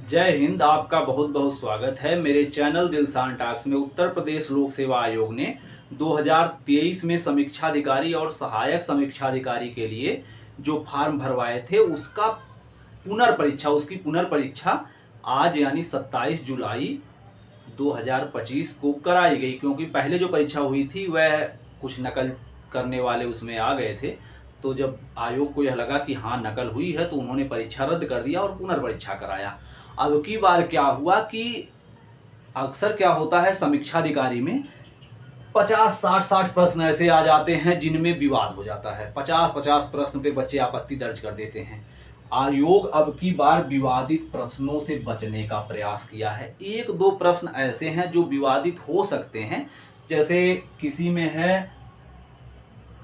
जय हिंद। आपका बहुत बहुत स्वागत है मेरे चैनल दिलसान टॉक्स में। उत्तर प्रदेश लोक सेवा आयोग ने 2023 में समीक्षाधिकारी और सहायक समीक्षाधिकारी के लिए जो फॉर्म भरवाए थे उसकी पुनर्परीक्षा आज यानी 27 जुलाई 2025 को कराई गई, क्योंकि पहले जो परीक्षा हुई थी वह कुछ नकल करने वाले उसमें आ गए थे। तो जब आयोग को यह लगा कि हाँ नकल हुई है तो उन्होंने परीक्षा रद्द कर दिया और पुनर्परीक्षा कराया। अब की बार क्या हुआ कि अक्सर क्या होता है, समीक्षाधिकारी में 50-60 प्रश्न ऐसे आ जाते हैं जिनमें विवाद हो जाता है। 50-50 प्रश्न पे बच्चे आपत्ति दर्ज कर देते हैं। आयोग अब की बार विवादित प्रश्नों से बचने का प्रयास किया है। एक दो प्रश्न ऐसे हैं जो विवादित हो सकते हैं, जैसे किसी में है,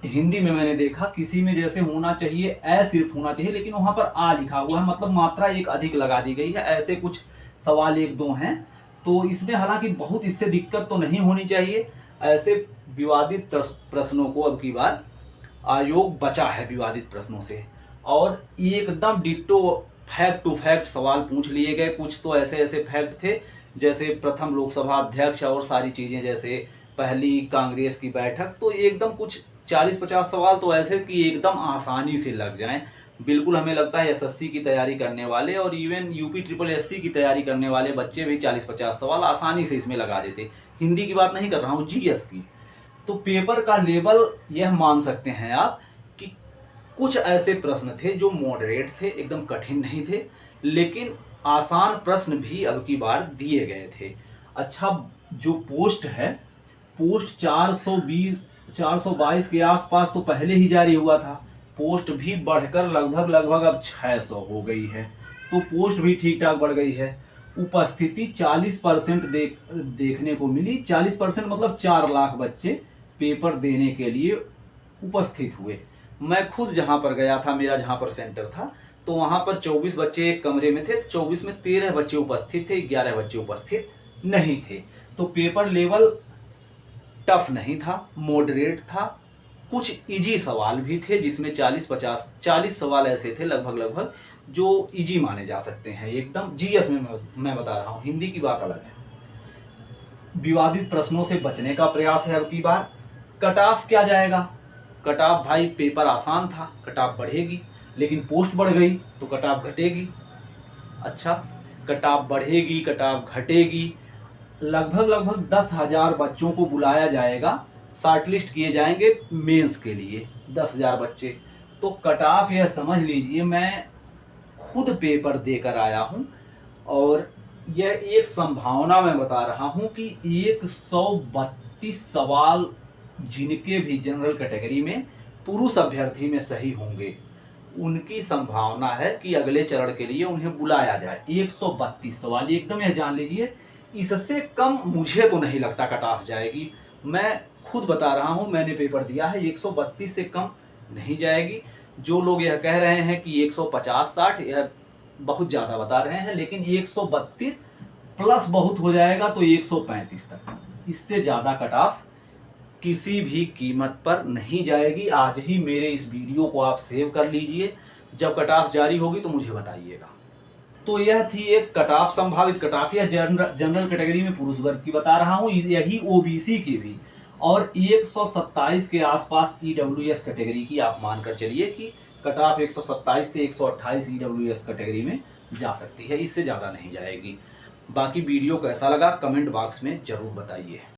हिंदी में मैंने देखा किसी में जैसे होना चाहिए ए सिर्फ होना चाहिए, लेकिन वहां पर आ लिखा हुआ है, मतलब मात्रा एक अधिक लगा दी गई है। ऐसे कुछ सवाल एक दो हैं, तो इसमें हालांकि बहुत इससे दिक्कत तो नहीं होनी चाहिए। ऐसे विवादित प्रश्नों को अब की बार आयोग बचा है विवादित प्रश्नों से, और एकदम डिट्टो फैक्ट टू फैक्ट सवाल पूछ लिए गए। कुछ तो ऐसे ऐसे फैक्ट थे जैसे प्रथम लोकसभा अध्यक्ष और सारी चीजें, जैसे पहली कांग्रेस की बैठक, तो एकदम कुछ 40-50 सवाल तो ऐसे कि एकदम आसानी से लग जाएं। बिल्कुल हमें लगता है एसएससी की तैयारी करने वाले और इवन यूपी ट्रिपल एससी की तैयारी करने वाले बच्चे भी 40-50 सवाल आसानी से इसमें लगा देते। हिंदी की बात नहीं कर रहा हूँ, जीएस की। तो पेपर का लेवल यह मान सकते हैं आप कि कुछ ऐसे प्रश्न थे जो मॉडरेट थे, एकदम कठिन नहीं थे, लेकिन आसान प्रश्न भी अब की बार दिए गए थे। अच्छा, जो पोस्ट है, पोस्ट 422 के आसपास तो पहले ही जारी हुआ था। पोस्ट भी बढ़कर लगभग अब 600 हो गई है, तो पोस्ट भी ठीक ठाक बढ़ गई है। उपस्थिति 40% देखने को मिली। 40% मतलब 4 लाख बच्चे पेपर देने के लिए उपस्थित हुए। मैं खुद जहां पर गया था, मेरा जहां पर सेंटर था, तो वहां पर 24 बच्चे एक कमरे में थे। 24 में 13 बच्चे उपस्थित थे, 11 बच्चे उपस्थित नहीं थे। तो पेपर लेवल टफ नहीं था, मॉडरेट था। कुछ इजी सवाल भी थे जिसमें 40 सवाल ऐसे थे लगभग जो इजी माने जा सकते हैं एकदम। जीएस में मैं बता रहा हूं, हिंदी की बात अलग है। विवादित प्रश्नों से बचने का प्रयास है अब की बार। कट ऑफ क्या जाएगा? कट ऑफ भाई, पेपर आसान था, कट ऑफ बढ़ेगी, लेकिन पोस्ट बढ़ गई तो कट ऑफ घटेगी। अच्छा, कट ऑफ बढ़ेगी, कट ऑफ घटेगी, लगभग 10,000 बच्चों को बुलाया जाएगा, शॉर्टलिस्ट किए जाएंगे मेंस के लिए 10,000 बच्चे। तो कट ऑफ यह समझ लीजिए, मैं खुद पेपर देकर आया हूं और यह एक संभावना मैं बता रहा हूं कि 132 सवाल जिनके भी जनरल कैटेगरी में पुरुष अभ्यर्थी में सही होंगे, उनकी संभावना है कि अगले चरण के लिए उन्हें बुलाया जाए। 132 सवाल, एकदम यह जान लीजिए। इससे कम मुझे तो नहीं लगता कट ऑफ जाएगी। मैं खुद बता रहा हूं, मैंने पेपर दिया है, 132 से कम नहीं जाएगी। जो लोग यह कह रहे हैं कि 150-60, यह बहुत ज्यादा बता रहे हैं, लेकिन 132 प्लस बहुत हो जाएगा तो 135 तक। इससे ज्यादा कट ऑफ किसी भी कीमत पर नहीं जाएगी। आज ही मेरे इस वीडियो को आप सेव कर लीजिए, जब कट ऑफ जारी होगी तो मुझे बताइएगा। तो यह थी एक कट ऑफ, संभावित कट ऑफ, या जनरल कैटेगरी में पुरुष वर्ग की बता रहा हूं, यही ओबीसी की भी। और 127 के आसपास ईडब्ल्यूएस कैटेगरी की आप मानकर चलिए कि कट ऑफ 127 से 128 ईडब्ल्यूएस कैटेगरी में जा सकती है, इससे ज्यादा नहीं जाएगी। बाकी वीडियो कैसा लगा कमेंट बॉक्स में जरूर बताइए।